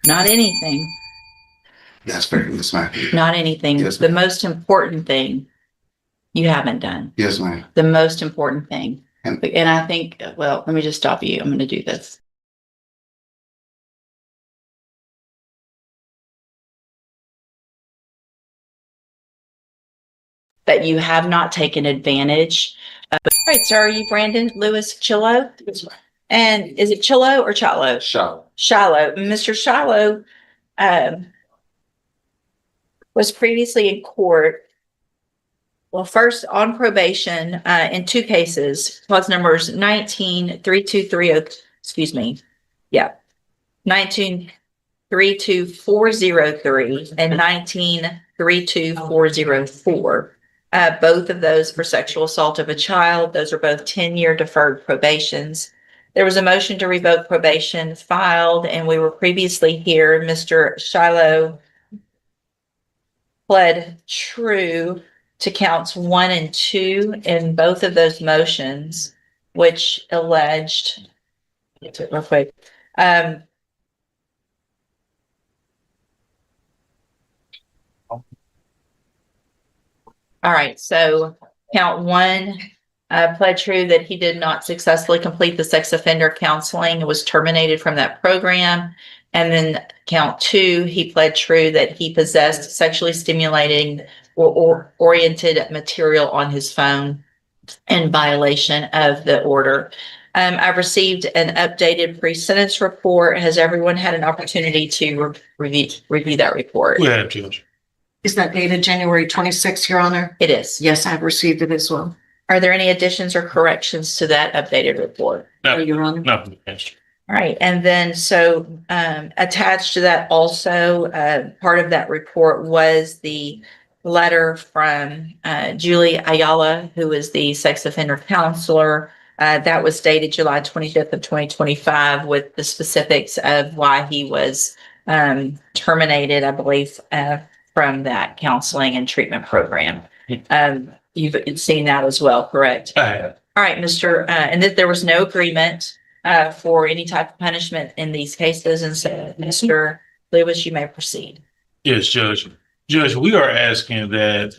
Not anything. That's fair, yes, ma'am. Not anything. Yes, The ma'am. most important thing you haven't done. Yes, ma'am. The most important thing. And- And I think, well, let me just stop you. I'm going to do this. That you have not taken advantage. All right, so are you Brandon Lewis Shiloh? Yes, ma'am. And is it Shiloh or Shiloh? Shiloh. Shiloh. Mr. Shiloh was previously in court. Well, first on probation in two cases, clause numbers 19-32303, excuse me. Yeah. 19-32403 and 19-32404. Both of those for sexual assault of a child. Those are both 10-year deferred probations. There was a motion to revoke probation filed, and we were previously here. Mr. Shiloh pled true to counts 1 and 2 in both of those motions, which alleged, get to it real quick. All right, so count 1 pled true that he did not successfully complete the sex offender counseling and was terminated from that program. And then count 2, he pled true that he possessed sexually stimulating or oriented material on his phone in violation of the order. I've received an updated pre-sentence report. Has everyone had an opportunity to review that report? We have, Judge. Is that dated January 26th, Your Honor? It is. Yes, I've received it as well. Are there any additions or corrections to that updated report? No, Your Honor. no. All right, and then so attached to that also, part of that report was the letter from Julie Ayala, who is the sex offender counselor. That was dated July 25th of 2025 with the specifics of why he was terminated, I believe, from that counseling and treatment program. You've seen that as well, correct? I have. All right, Mr. And that there was no agreement for any type of punishment in these cases. And so, Mr. Lewis, you may proceed. Yes, Judge. Judge, we are asking that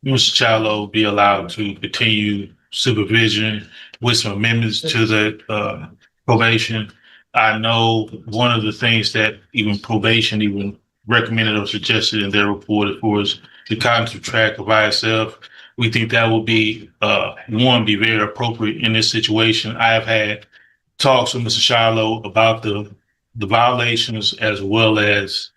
Mr. Shiloh be allowed to continue supervision with some amendments to the probation. I know one of the things that even probation even recommended or suggested in their report was the cognitive track of ISF. We think that will be be very appropriate in this situation. I have had talks with Mr. Shiloh about the violations as well as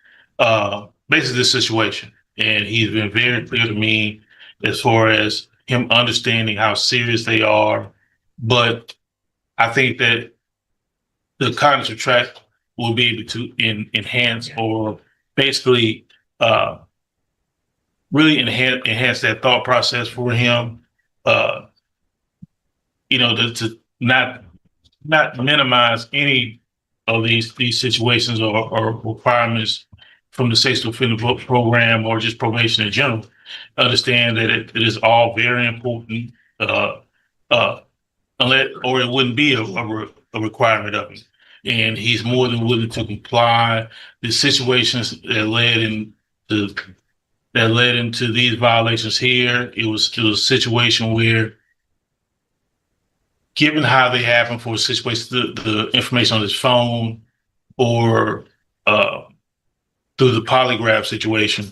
basically this situation. And he's been very clear to me as far as him understanding how serious they are. But I think that the cognitive track will be able to enhance or basically really enhance that thought process for him. To not minimize any of these situations or requirements from the Safe Offender Program or just probation in general. Understand that it is all very important, unless or it wouldn't be a requirement of it. And he's more than willing to comply. The situations that led into these violations here, it was a situation where, given how they happen for situations, the information on his phone or through the polygraph situation,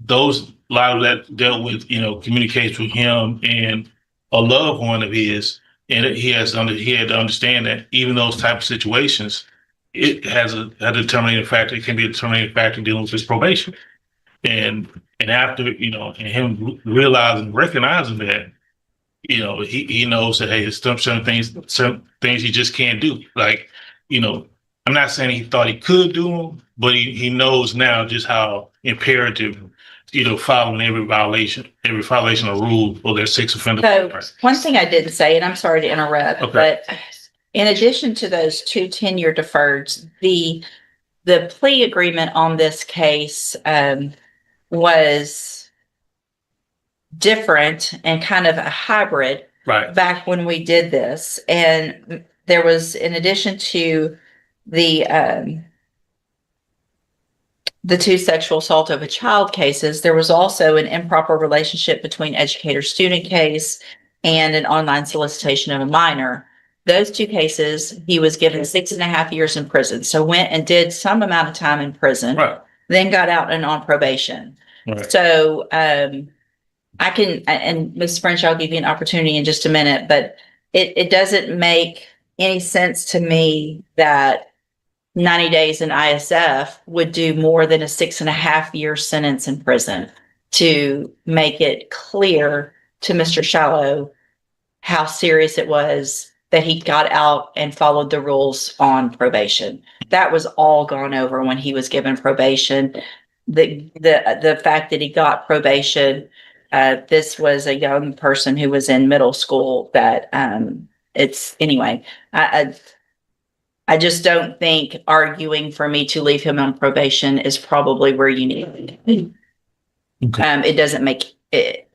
a lot of that dealt with, communicates with him and a loved one of his. And he had to understand that even those type of situations, it has a determining factor. It can be a determining factor dealing with his probation. And after, and him realizing, recognizing that, he knows that, hey, there's certain things he just can't do. Like, I'm not saying he thought he could do them, but he knows now just how imperative, following every violation of rule or their sex offender. So one thing I didn't say, and I'm sorry to interrupt, Okay. but in addition to those 2 10-year deferreds, the plea agreement on this case was different and kind of a hybrid. Right. Back when we did this. And there was, in addition to the the two sexual assault of a child cases, there was also an improper relationship between educator-student case and an online solicitation of a minor. Those two cases, he was given 6.5 years in prison. So went and did some amount of time in prison, Right, then got out and on probation. right. So, I can, and Ms. French, I'll give you an opportunity in just a minute, but it doesn't make any sense to me that 90 days in ISF would do more than a 6.5 year sentence in prison to make it clear to Mr. Shiloh how serious it was that he got out and followed the rules on probation. That was all gone over when he was given probation. The fact that he got probation, this was a young person who was in middle school that, it's anyway, I just don't think arguing for me to leave him on probation is probably where you need it. Okay. It doesn't make it,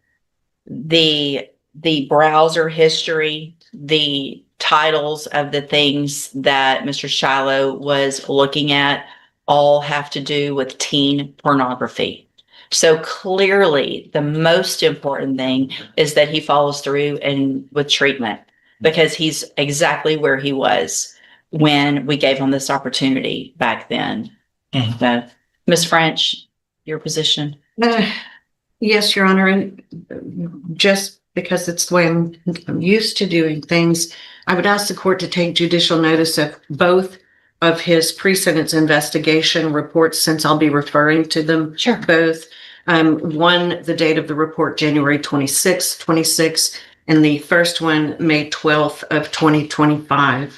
the browser history, the titles of the things that Mr. Shiloh was looking at all have to do with teen pornography. So clearly the most important thing is that he follows through and with treatment, because he's exactly where he was when we gave him this opportunity back then. Mhm. So, Ms. French, your position? Yes, Your Honor, and just because it's the way I'm used to doing things, I would ask the court to take judicial notice of both of his pre-sentence investigation reports, since I'll be referring to them Sure. both. One, the date of the report, January 26, and the first one, May 12th of 2025.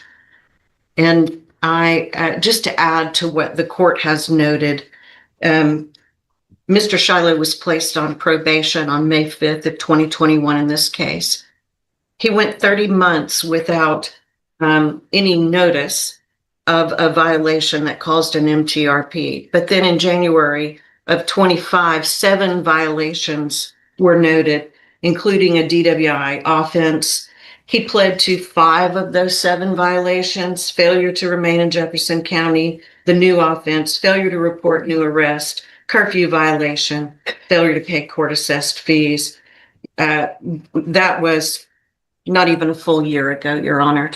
And I, just to add to what the court has noted, Mr. Shiloh was placed on probation on May 5th of 2021 in this case. He went 30 months without any notice of a violation that caused an MTRP. But then in January of 25, 7 violations were noted, including a DWI offense. He pled to 5 of those 7 violations: failure to remain in Jefferson County, the new offense, failure to report new arrest, curfew violation, failure to pay court-assessed fees. That was not even a full year ago, Your Honor.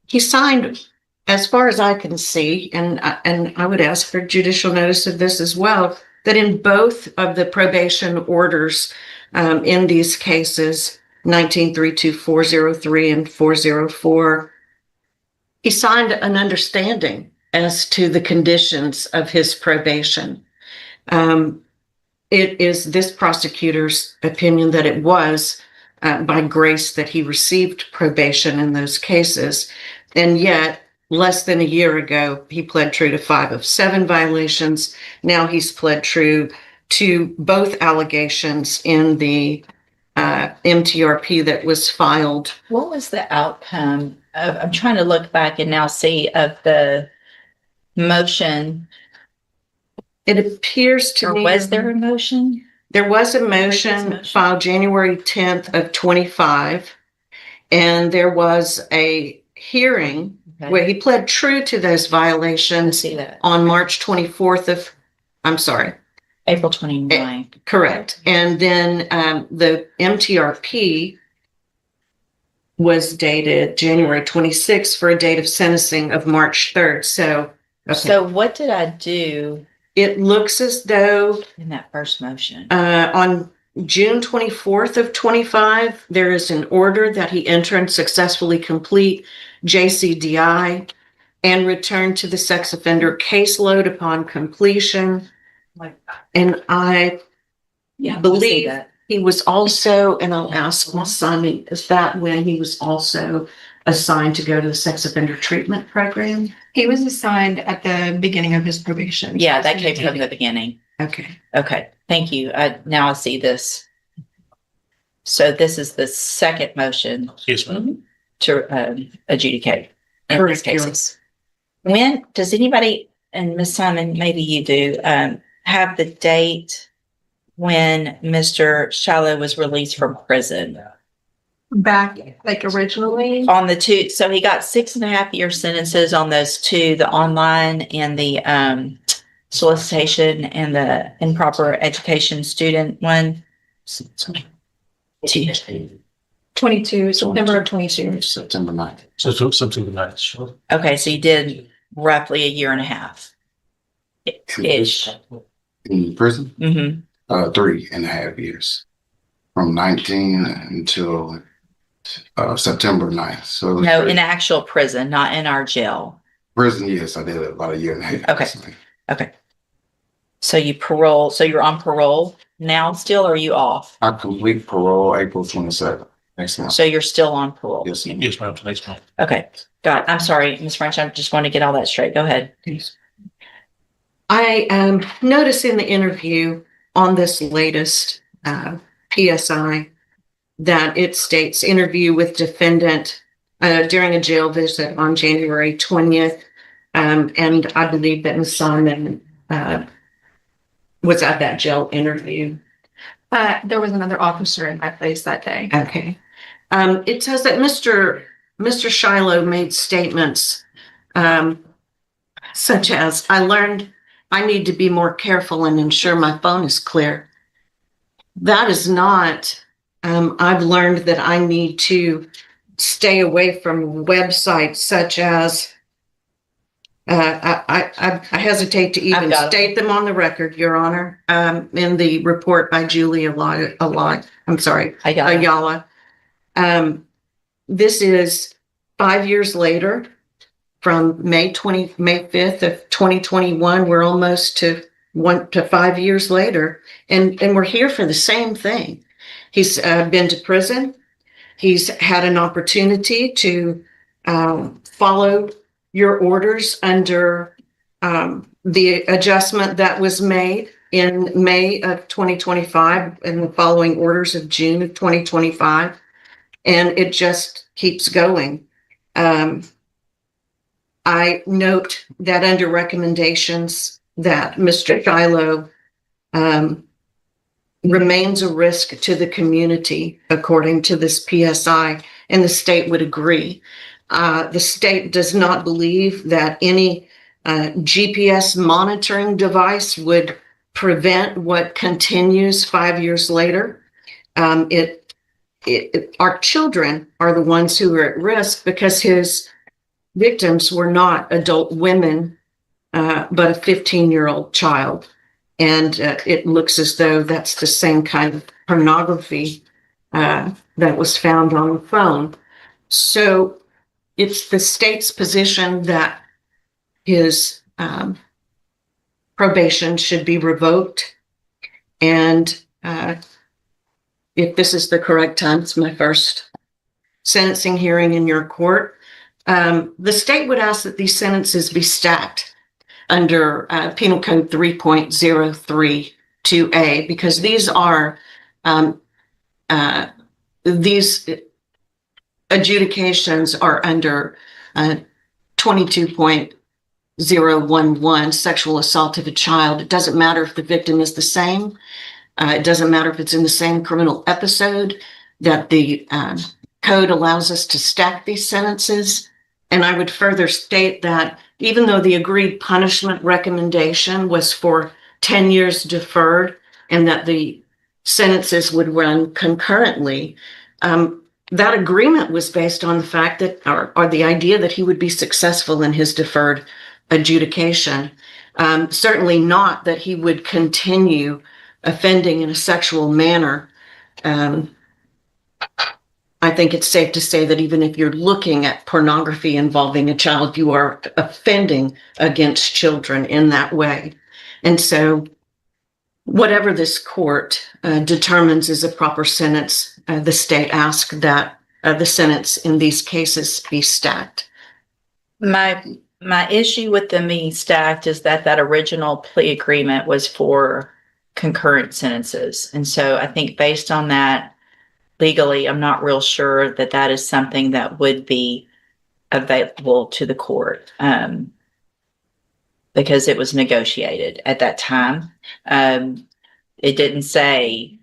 He signed, as far as I can see, and I would ask for judicial notice of this as well, that in both of the probation orders in these cases, 19-32403 and 404, he signed an understanding as to the conditions of his probation. It is this prosecutor's opinion that it was by grace that he received probation in those cases. And yet, less than a year ago, he pled true to 5 of 7 violations. Now he's pled true to both allegations in the MTRP that was filed. What was the outcome of, I'm trying to look back and now see, of the motion, It appears to or me. was there a motion? There was a Previous motion motion. filed January 10th of 25, and there was a hearing Okay. where he pled true to those I violations see that. on March 24th of, I'm sorry, April 29th. correct. And then the MTRP was dated January 26th for a date of sentencing of March 3rd. So, okay. So what did I do It looks as though in that first motion? on June 24th of 25, there is an order that he enter and successfully complete JCDI and return to the sex offender caseload upon completion. And I Yeah, I see believe that. he was also, and I'll ask Ms. Simon, is that when he was also assigned to go to the sex offender treatment program? He was assigned at the beginning of his probation. Yeah, that came from the beginning. Okay. Okay, thank you. Now I see this. So this is the second motion Yes, ma'am. to adjudicate in these Correct, cases. When, does anybody, and Ms. Simon, maybe you do, have the date when Mr. Shiloh was released from prison? Back, like originally, On the 2, so he got 6.5 year sentences on those 2, the online and the solicitation and the improper education student one. Two. 22, September of 22. September 9th. So something like that. Okay, so you did roughly a year and a half. Ish. In prison, Mm-hmm. 3.5 years. From 19 until September 9th. So it was No, great. in actual prison, not in our jail. Prison, yes, I did about a year and a half. Okay. So you're on parole now still, or are you off? I complete parole April 27th next month. So you're still on parole? Yes, ma'am. Yes, ma'am. Next month. Okay, got it. I'm sorry, Ms. French, I just want to get all that straight. Go ahead. I noticed in the interview on this latest PSI that it states interview with defendant during a jail visit on January 20th. And I believe that Ms. Simon was at that jail interview. There was another officer in my place that day. Okay. It says that Mr. Shiloh made statements such as, I learned I need to be more careful and ensure my phone is clear. That is not, I've learned that I need to stay away from websites such as, I hesitate to I've even got 'em. state them on the record, Your Honor, in the report by Julie Ayala. This is 5 years later, from May 5th of 2021. We're almost to 5 years later, and we're here for the same thing. He's been to prison. He's had an opportunity to follow your orders under the adjustment that was made in May of 2025 and the following orders of June of 2025. And it just keeps going. I note that under recommendations that Mr. Shiloh remains a risk to the community, according to this PSI, and the state would agree. The state does not believe that any GPS monitoring device would prevent what continues 5 years later. Our children are the ones who are at risk because his victims were not adult women, but a 15-year-old child. And it looks as though that's the same kind of pornography that was found on the phone. So it's the state's position that his probation should be revoked. And if this is the correct time, it's my first sentencing hearing in your court. The state would ask that these sentences be stacked under Penal Code 3.032A, because these are these adjudications are under 22.011, sexual assault of a child. It doesn't matter if the victim is the same. It doesn't matter if it's in the same criminal episode, that the code allows us to stack these sentences. And I would further state that even though the agreed punishment recommendation was for 10 years deferred and that the sentences would run concurrently, that agreement was based on the fact that, or the idea that he would be successful in his deferred adjudication. Certainly not that he would continue offending in a sexual manner. I think it's safe to say that even if you're looking at pornography involving a child, you are offending against children in that way. And so whatever this court determines is a proper sentence, the state asks that the sentence in these cases be stacked. My issue with them being stacked is that original plea agreement was for concurrent sentences. And so I think based on that, legally, I'm not real sure that is something that would be available to the court, because it was negotiated at that time. It didn't say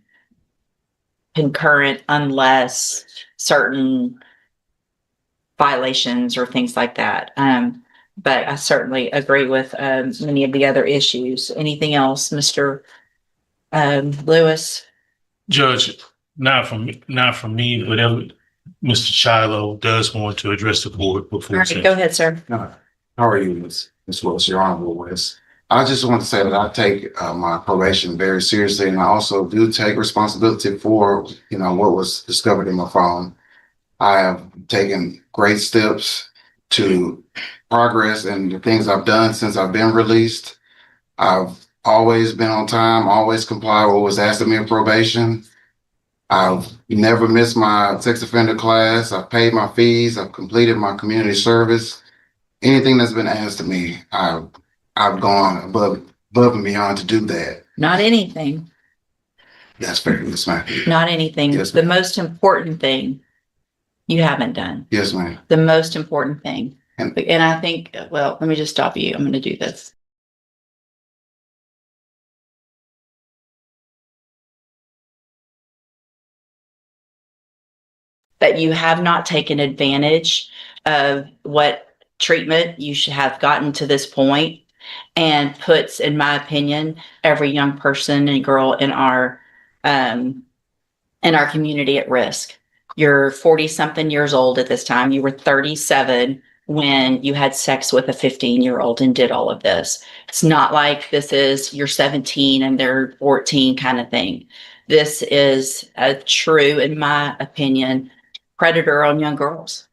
concurrent unless certain violations or things like that. but I certainly agree with many of the other issues. Anything else, Mr. Lewis? Judge, not from me, whatever Mr. Shiloh does want to address the board All before. right, go ahead, sir. No. How are you, Ms. Willis, Your Honorable Willis? I just want to say that I take my probation very seriously, and I also do take responsibility for, what was discovered in my phone. I have taken great steps to progress in the things I've done since I've been released. I've always been on time, always complied with what was asked of me in probation. I've never missed my sex offender class. I've paid my fees. I've completed my community service. Anything that's been asked of me, I've gone above and beyond to do that. Not anything, That's fair, yes, ma'am. not anything. Yes, The ma'am. most important thing you haven't done. Yes, ma'am. The most important thing. And- And I think, well, let me just stop you. I'm going to do this. That you have not taken advantage of what treatment you should have gotten to this point, and puts, in my opinion, every young person and girl in our community at risk. You're 40 something years old at this time. You were 37 when you had sex with a 15-year-old and did all of this. It's not like this is you're 17 and they're 14 kind of thing. This is a true, in my opinion, predator on young girls.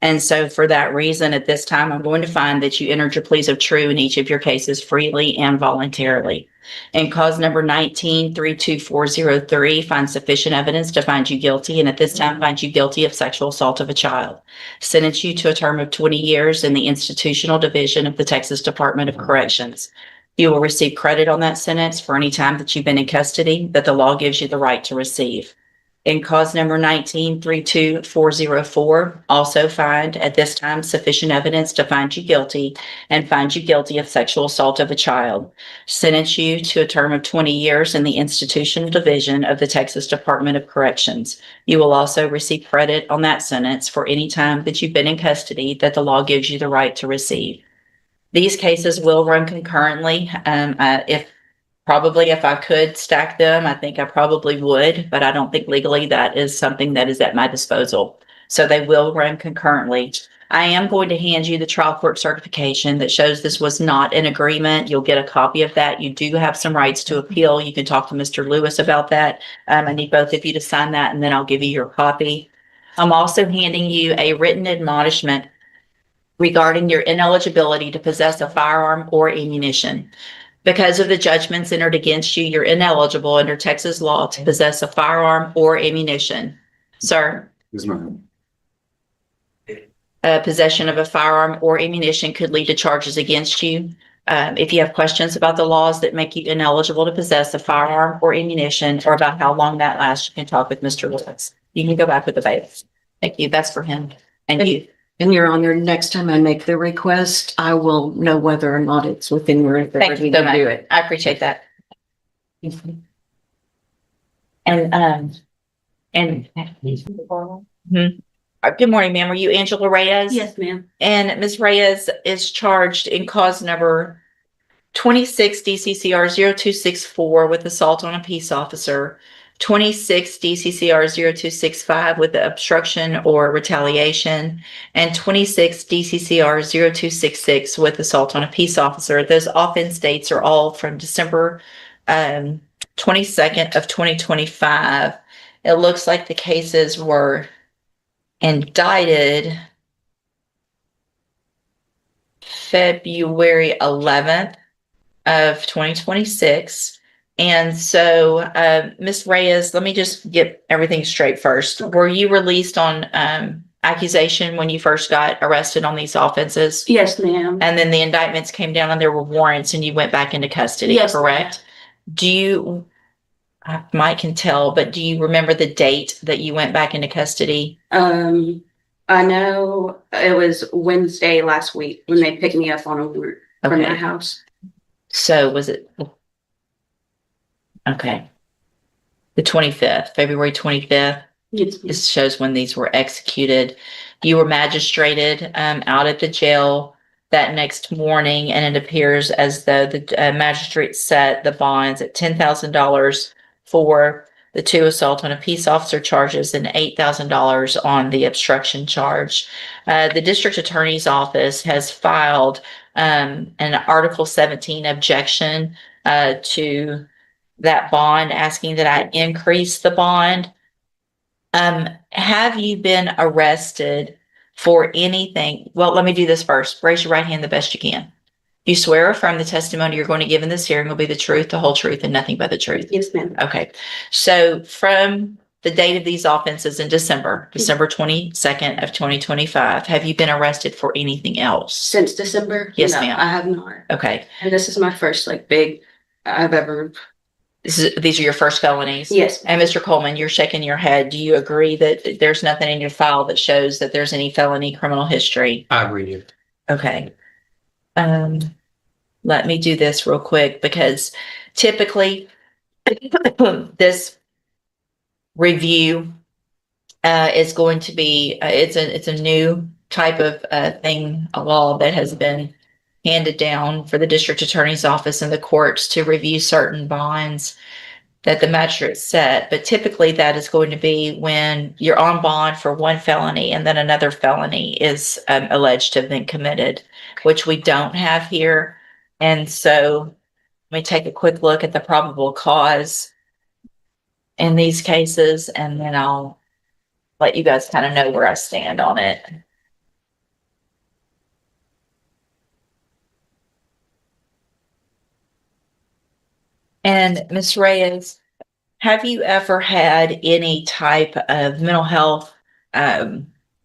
And so for that reason, at this time, I'm going to find that you entered your pleas of true in each of your cases freely and voluntarily. In cause number 19-32403, find sufficient evidence to find you guilty, and at this time find you guilty of sexual assault of a child. Sentence you to a term of 20 years in the institutional division of the Texas Department of Corrections. You will receive credit on that sentence for any time that you've been in custody that the law gives you the right to receive. In cause number 19-32404, also find at this time sufficient evidence to find you guilty and find you guilty of sexual assault of a child. Sentence you to a term of 20 years in the institutional division of the Texas Department of Corrections. You will also receive credit on that sentence for any time that you've been in custody that the law gives you the right to receive. These cases will run concurrently. If I could stack them, I think I probably would, but I don't think legally that is something that is at my disposal. So they will run concurrently. I am going to hand you the trial court certification that shows this was not an agreement. You'll get a copy of that. You do have some rights to appeal. You can talk to Mr. Lewis about that. I need both of you to sign that, and then I'll give you your copy. I'm also handing you a written admonishment regarding your ineligibility to possess a firearm or ammunition. Because of the judgments entered against you, you're ineligible under Texas law to possess a firearm or ammunition. Sir, Yes, ma'am. possession of a firearm or ammunition could lead to charges against you. If you have questions about the laws that make you ineligible to possess a firearm or ammunition, or about how long that lasts, you can talk with Mr. Lewis. You can go back with the bailiff. Thank you. That's for him. And you. And Your Honor, next time I make the request, I will know whether or not it's within your Thank authority you so to much. do it. I appreciate that. And, good morning, ma'am. Were you Angela Reyes? Yes, ma'am. And Ms. Reyes is charged in cause number 26 DCCR 0264 with assault on a peace officer, 26 DCCR 0265 with the obstruction or retaliation, and 26 DCCR 0266 with assault on a peace officer. Those offense dates are all from December 22nd of 2025. It looks like the cases were indicted February 11th of 2026. And so, Ms. Reyes, let me just get everything straight first. Were you released on accusation when you first got arrested on these offenses? Yes, ma'am. And then the indictments came down and there were warrants and you went back into custody, Yes, correct? Do you, Mike can tell, but do you remember the date that you went back into custody? I know it was Wednesday last week when they picked me up on a warrant from my Okay, house. so was it? Okay. The 25th, February 25th. Yes, ma'am. This shows when these were executed. You were magistrated out at the jail that next morning, and it appears as though the magistrate set the bonds at $10,000 for the 2 assault on a peace officer charges and $8,000 on the obstruction charge. The district attorney's office has filed an Article 17 objection to that bond, asking that I increase the bond. Have you been arrested for anything? Well, let me do this first. Raise your right hand the best you can. You swear or affirm the testimony you're going to give in this hearing will be the truth, the whole truth, and nothing but the truth. Yes, ma'am. Okay. So from the date of these offenses in December 22nd of 2025, have you been arrested for anything else? Since December? Yes, No, ma'am. I have not. Okay. And this is my first like big I've ever. These are your first felonies? Yes. And Mr. Coleman, you're shaking your head. Do you agree that there's nothing in your file that shows that there's any felony criminal history? I agree. Okay. Let me do this real quick because typically this review is going to be it's a new type of a law that has been handed down for the district attorney's office and the courts to review certain bonds that the magistrate set. But typically that is going to be when you're on bond for one felony and then another felony is alleged to have been committed, which we don't have here. And so let me take a quick look at the probable cause in these cases, and then I'll let you guys kind of know where I stand on it. And Ms. Reyes, have you ever had any type of mental health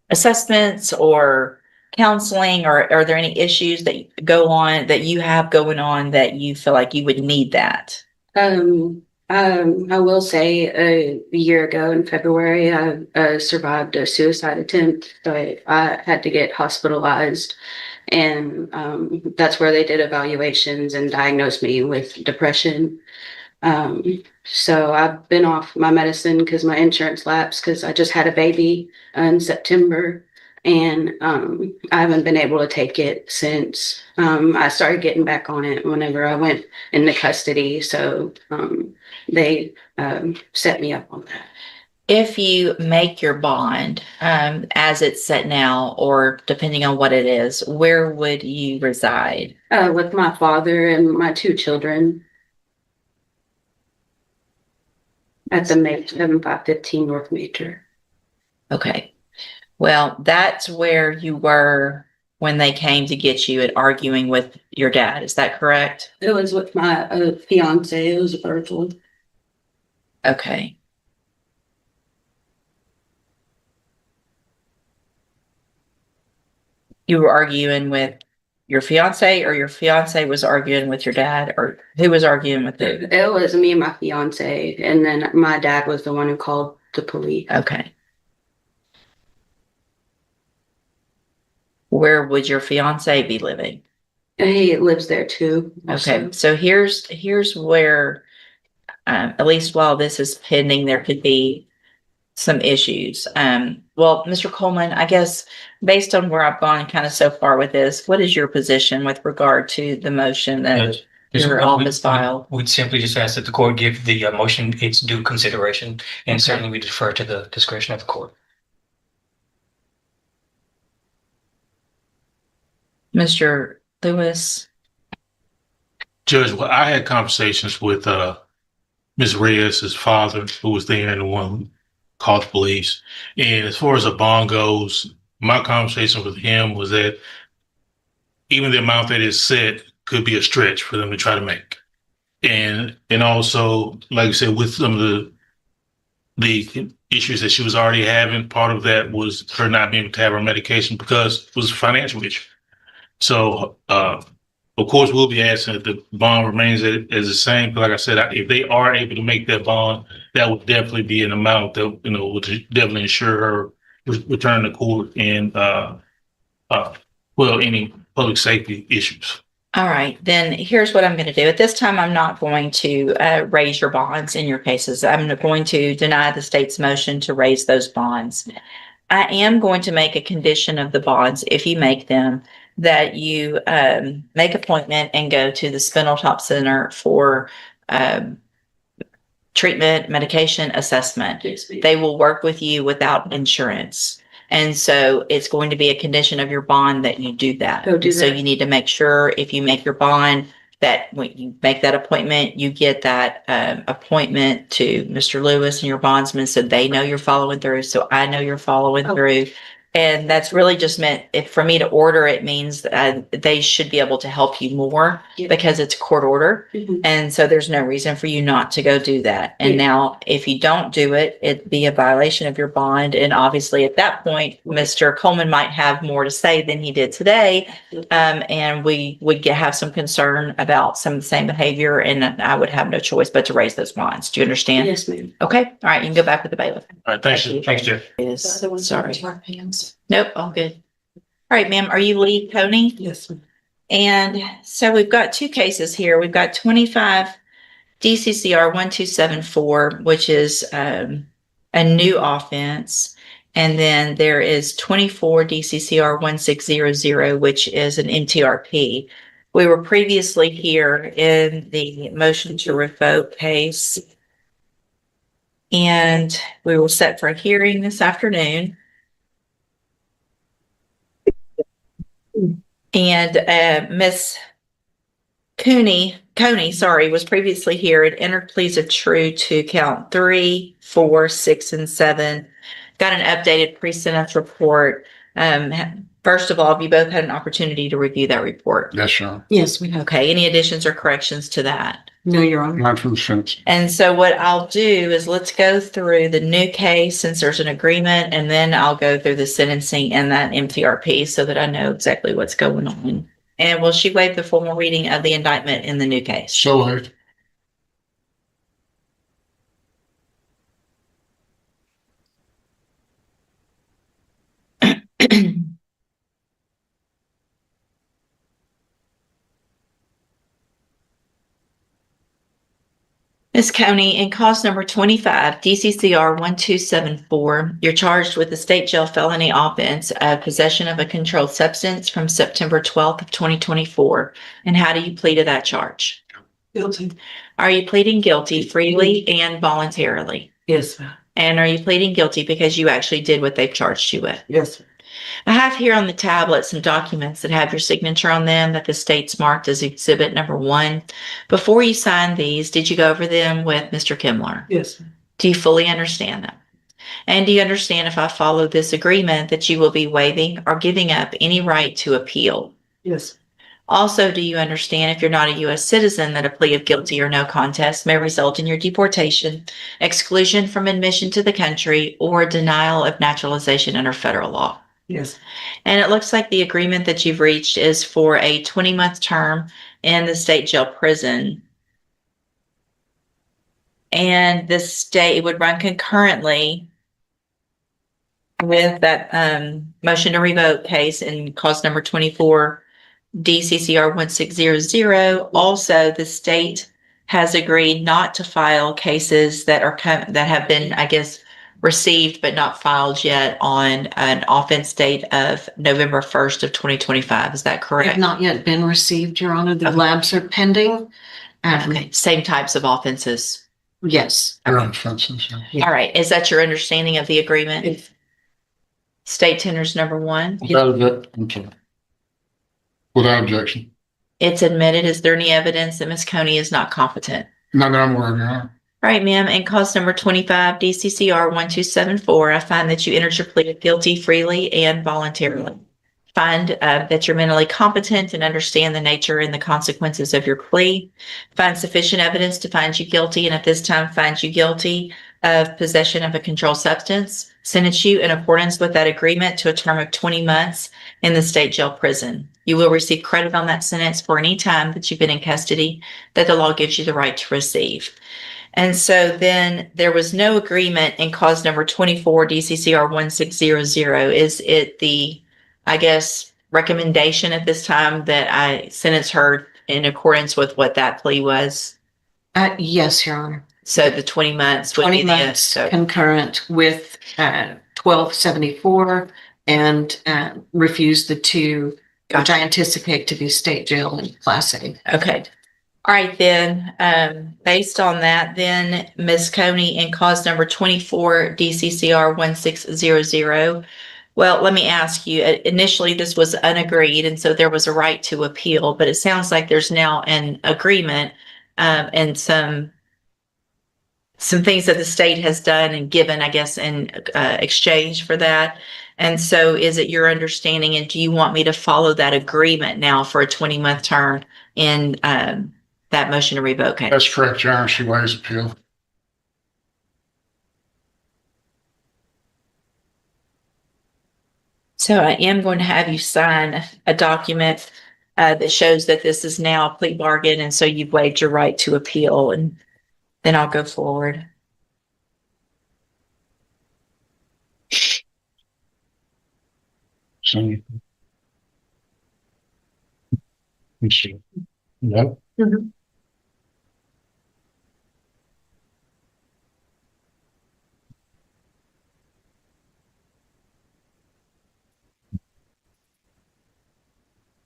assessments or counseling, or are there any issues that go on that you have going on that you feel like you would need that? I will say a year ago in February, I survived a suicide attempt, so I had to get hospitalized, and that's where they did evaluations and diagnosed me with depression. So I've been off my medicine because my insurance lapsed because I just had a baby in September, and I haven't been able to take it since I started getting back on it whenever I went into custody. So they set me up on that. If you make your bond as it's set now, or depending on what it is, where would you reside? With my father and my 2 children at the 7515 North Major. Okay. Well, that's where you were when they came to get you and arguing with your dad. Is that correct? It was with my fiance. It was virtual. Okay. You were arguing with your fiance, or your fiance was arguing with your dad, or who was arguing with who? It was me and my fiance, and then my dad was the one who called the police. Okay. Where would your fiance be living? He lives there too. Also. Okay, so here's where, at least while this is pending, there could be some issues. Well, Mr. Coleman, I guess based on where I've gone kind of so far with this, what is your position with regard to the motion that your office filed? We'd simply just ask that the court give the motion its due consideration, and certainly we defer to the discretion of the court. Mr. Lewis? Judge, well, I had conversations with Ms. Reyes' father, who was there, and the one who called the police. And as far as a bond goes, my conversation with him was that even the amount that is set could be a stretch for them to try to make. And also, like I said, with some of the issues that she was already having, part of that was her not being able to have her medication because it was a financial issue. So, of course, we'll be asking that the bond remains as the same. But like I said, if they are able to make that bond, that would definitely be an amount that, would definitely ensure her return to court and, any public safety issues. All right, then here's what I'm going to do. At this time, I'm not going to raise your bonds in your cases. I'm going to deny the state's motion to raise those bonds. I am going to make a condition of the bonds, if you make them, that you make appointment and go to the Spindletop Center for treatment, medication, assessment. They will work with you without insurance. And so it's going to be a condition of your bond that you do that. Go do So that. you need to make sure if you make your bond that when you make that appointment, you get that appointment to Mr. Lewis and your bondsman so they know you're following through. So I know you're following through. And that's really just meant if for me to order it means that they should be able to help you more Yeah. because it's a court order. Mhm. And so there's no reason for you not to go do that. And Yeah. now if you don't do it, it'd be a violation of your bond. And obviously at that point, Mr. Coleman might have more to say than he did today. And we would have some concern about some of the same behavior and I would have no choice but to raise those bonds. Do you understand? Yes, ma'am. Okay. All right. You can go back with the bailiff. All right, thanks, Jeff. Thanks, Jeff. Is, The other one's sorry. into our hands. Nope. All good. All right, ma'am. Are you Lee Coney? Yes, ma'am. And so we've got two cases here. We've got 25 DCCR 1274, which is a new offense. And then there is 24 DCCR 1600, which is an MTRP. We were previously here in the motion to revoke case. And we were set for a hearing this afternoon. And Miss Coney, was previously here. It entered pleas of true to count 3, 4, 6, and 7. Got an updated pre-sentence report. First of all, have you both had an opportunity to review that report? Yes, Your Honor. Yes, we have. Okay, any additions or corrections to that? No, Your Honor. Not from the sentence. And so what I'll do is let's go through the new case since there's an agreement, and then I'll go through the sentencing and that MTRP so that I know exactly what's going on. And will she waive the formal reading of the indictment in the new case? So moved. Ms. Coney, in cause number 25, DCCR 1274, you're charged with the state jail felony offense of possession of a controlled substance from September 12th of 2024. And how do you plead to that charge? Guilty. Are you pleading guilty freely and voluntarily? Yes, ma'am. And are you pleading guilty because you actually did what they've charged you with? Yes. I have here on the tablet some documents that have your signature on them that the state's marked as exhibit number 1. Before you sign these, did you go over them with Mr. Kimler? Yes. Do you fully understand them? And do you understand if I follow this agreement that you will be waiving or giving up any right to appeal? Yes. Also, do you understand if you're not a U.S. citizen that a plea of guilty or no contest may result in your deportation, exclusion from admission to the country, or denial of naturalization under federal law? Yes. And it looks like the agreement that you've reached is for a 20-month term in the state jail prison. And the state would run concurrently with that motion to revoke case in cause number 24, DCCR 1600. Also, the state has agreed not to file cases that are that have been, I guess, received but not filed yet on an offense date of November 1st of 2025. Is that They've correct? not yet been received, Your Honor. The Okay. labs are pending. Okay, same types of offenses. Yes. Your own offenses. Yeah. All right. Is that your understanding of the agreement? If- State tenders number 1. Okay. Without objection. It's admitted. Is there any evidence that Ms. Coney is not competent? Not that I'm aware of, Your Honor. All right, ma'am. In cause number 25, DCCR 1274, I find that you entered your plea of guilty freely and voluntarily. Find that you're mentally competent and understand the nature and the consequences of your plea. Find sufficient evidence to find you guilty, and at this time find you guilty of possession of a controlled substance. Sentence you in accordance with that agreement to a term of 20 months in the state jail prison. You will receive credit on that sentence for any time that you've been in custody that the law gives you the right to receive. And so then there was no agreement in cause number 24, DCCR 1600. Is it the, I guess, recommendation at this time that I sentence her in accordance with what that plea was? Yes, Your Honor. So the 20 months would 20 be months so concurrent with 1274 and refuse the 2 which I anticipate to be state jail in Class A. Okay. All right, then, based on that, then Ms. Coney in cause number 24 DCCR 1600. Well, let me ask you, initially this was unagreed, and so there was a right to appeal, but it sounds like there's now an agreement, and some things that the state has done and given, I guess, in exchange for that. And so is it your understanding, and do you want me to follow that agreement now for a 20-month term in that motion to revoke it? That's correct, Your Honor. She waives appeal. So I am going to have you sign a document that shows that this is now a plea bargain, and so you've waived your right to appeal, and then I'll go forward. So. Yep.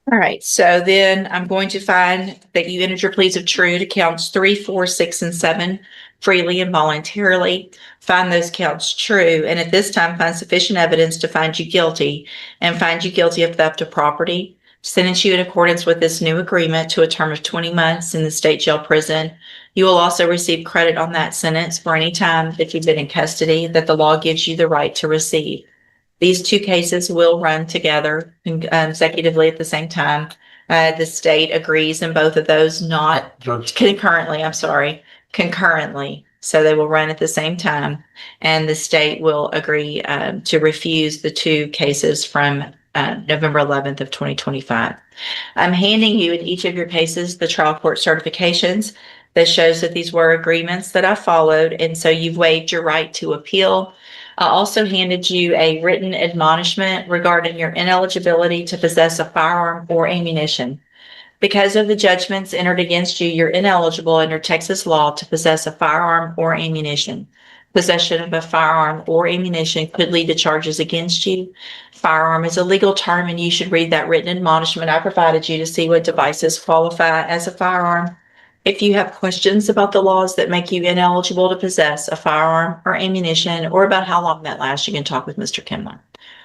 All right, so then I'm going to find that you entered your pleas of true to counts 3, 4, 6, and 7 freely and voluntarily. Find those counts true, and at this time find sufficient evidence to find you guilty and find you guilty of theft of property. Sentence you in accordance with this new agreement to a term of 20 months in the state jail prison. You will also receive credit on that sentence for any time that you've been in custody that the law gives you the right to receive. These two cases will run together consecutively at the same time. The state agrees in both of those, not concurrently, concurrently. So they will run at the same time. And the state will agree to refuse the two cases from November 11th of 2025. I'm handing you in each of your cases the trial court certifications that shows that these were agreements that I followed. And so you've waived your right to appeal. I also handed you a written admonishment regarding your ineligibility to possess a firearm or ammunition. Because of the judgments entered against you, you're ineligible under Texas law to possess a firearm or ammunition. Possession of a firearm or ammunition could lead to charges against you. Firearm is a legal term, and you should read that written admonishment I provided you to see what devices qualify as a firearm. If you have questions about the laws that make you ineligible to possess a firearm or ammunition, or about how long that lasts, you can talk with Mr. Kimler.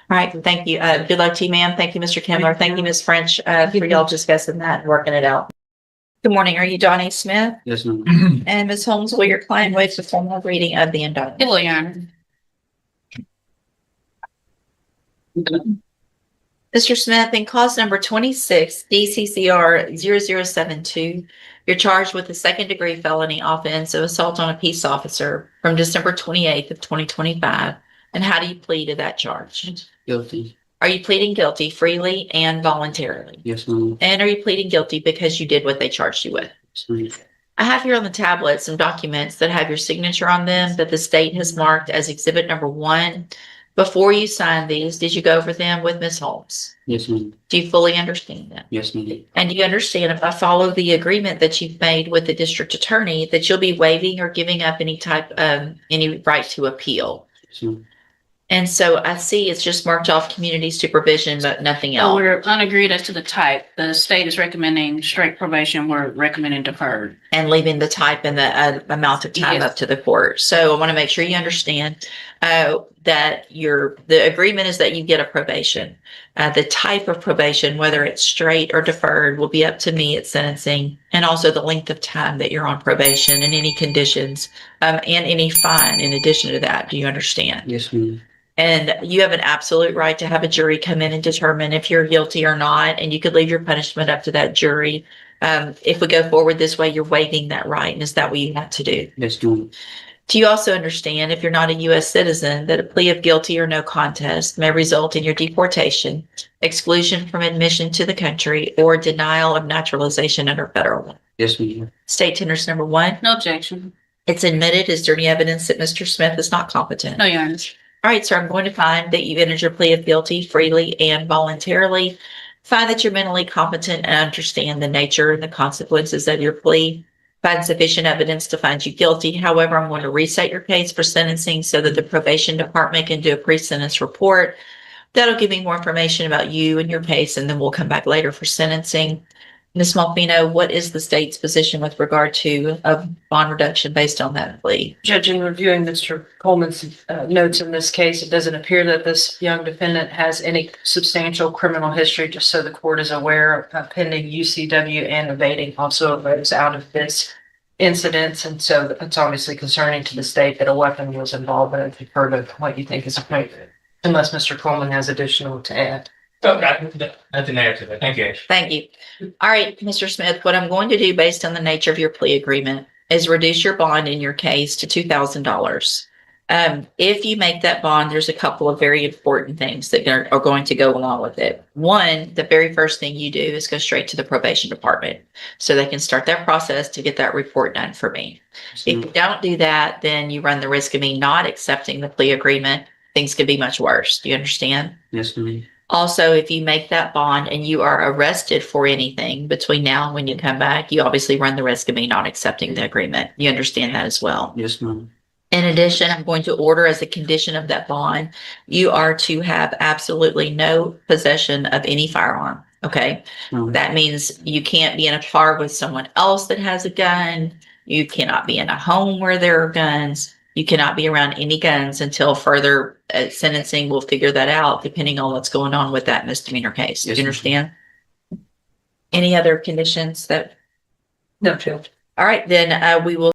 All right, thank you. Good luck to you, ma'am. Thank you, Mr. Kimler. Thank you, Ms. French, for y'all discussing that and working it out. Good morning. Are you Donnie Smith? Yes, ma'am. And Ms. Holmes, will your client waive the formal reading of the indictment? Hello, Your Honor. Mr. Smith, in cause number 26, DCCR 0072, you're charged with a second-degree felony offense of assault on a peace officer from December 28th of 2025. And how do you plead to that charge? Guilty. Are you pleading guilty freely and voluntarily? Yes, ma'am. And are you pleading guilty because you did what they charged you with? Yes, ma'am. I have here on the tablet some documents that have your signature on them that the state has marked as exhibit number 1. Before you signed these, did you go over them with Ms. Holmes? Yes, ma'am. Do you fully understand them? Yes, ma'am. And do you understand, if I follow the agreement that you've made with the district attorney, that you'll be waiving or giving up any type of any right to appeal? Yes, ma'am. And so I see it's just marked off community supervision, but nothing So else. we're unagreed as to the type. The state is recommending straight probation. We're recommending deferred. And leaving the type and the amount of time Yes. up to the court. So I want to make sure you understand that the agreement is that you get a probation. The type of probation, whether it's straight or deferred, will be up to me at sentencing, and also the length of time that you're on probation and any conditions and any fine in addition to that. Do you understand? Yes, ma'am. And you have an absolute right to have a jury come in and determine if you're guilty or not, and you could leave your punishment up to that jury. If we go forward this way, you're waiving that right, and is that what you have to do? Yes, ma'am. Do you also understand, if you're not a U.S. citizen, that a plea of guilty or no contest may result in your deportation, exclusion from admission to the country, or denial of naturalization under federal law? Yes, ma'am. State tenders number 1. No objection. It's admitted. Is there any evidence that Mr. Smith is not competent? No, Your Honor. All right, sir, I'm going to find that you entered your plea of guilty freely and voluntarily. Find that you're mentally competent and understand the nature and the consequences of your plea. Find sufficient evidence to find you guilty. However, I'm going to reset your case for sentencing so that the probation department can do a pre-sentence report. That'll give me more information about you and your case, and then we'll come back later for sentencing. Ms. Malfino, what is the state's position with regard to a bond reduction based on that plea? Judge, in reviewing Mr. Coleman's notes in this case, it doesn't appear that this young defendant has any substantial criminal history, just so the court is aware. Pending UCW and evading also arose out of this incident. And so it's obviously concerning to the state that a weapon was involved, but I've heard of what you think is appropriate, unless Mr. Coleman has additional to add. Oh, nothing there to that. Thank you. Thank you. All right, Mr. Smith, what I'm going to do based on the nature of your plea agreement is reduce your bond in your case to $2,000. If you make that bond, there's a couple of very important things that are going to go along with it. One, the very first thing you do is go straight to the probation department so they can start that process to get that report done for me. If you don't do that, then you run the risk of me not accepting the plea agreement. Things could be much worse. Do you understand? Yes, ma'am. Also, if you make that bond and you are arrested for anything between now and when you come back, you obviously run the risk of me not accepting the agreement. You understand that as well. Yes, ma'am. In addition, I'm going to order as a condition of that bond, you are to have absolutely no possession of any firearm. Okay. That means you can't be in a car with someone else that has a gun. You cannot be in a home where there are guns. You cannot be around any guns until further sentencing. We'll figure that out depending on what's going on with that misdemeanor case. Yes, Do you understand? Any other conditions that? No, Judge. All right, then we will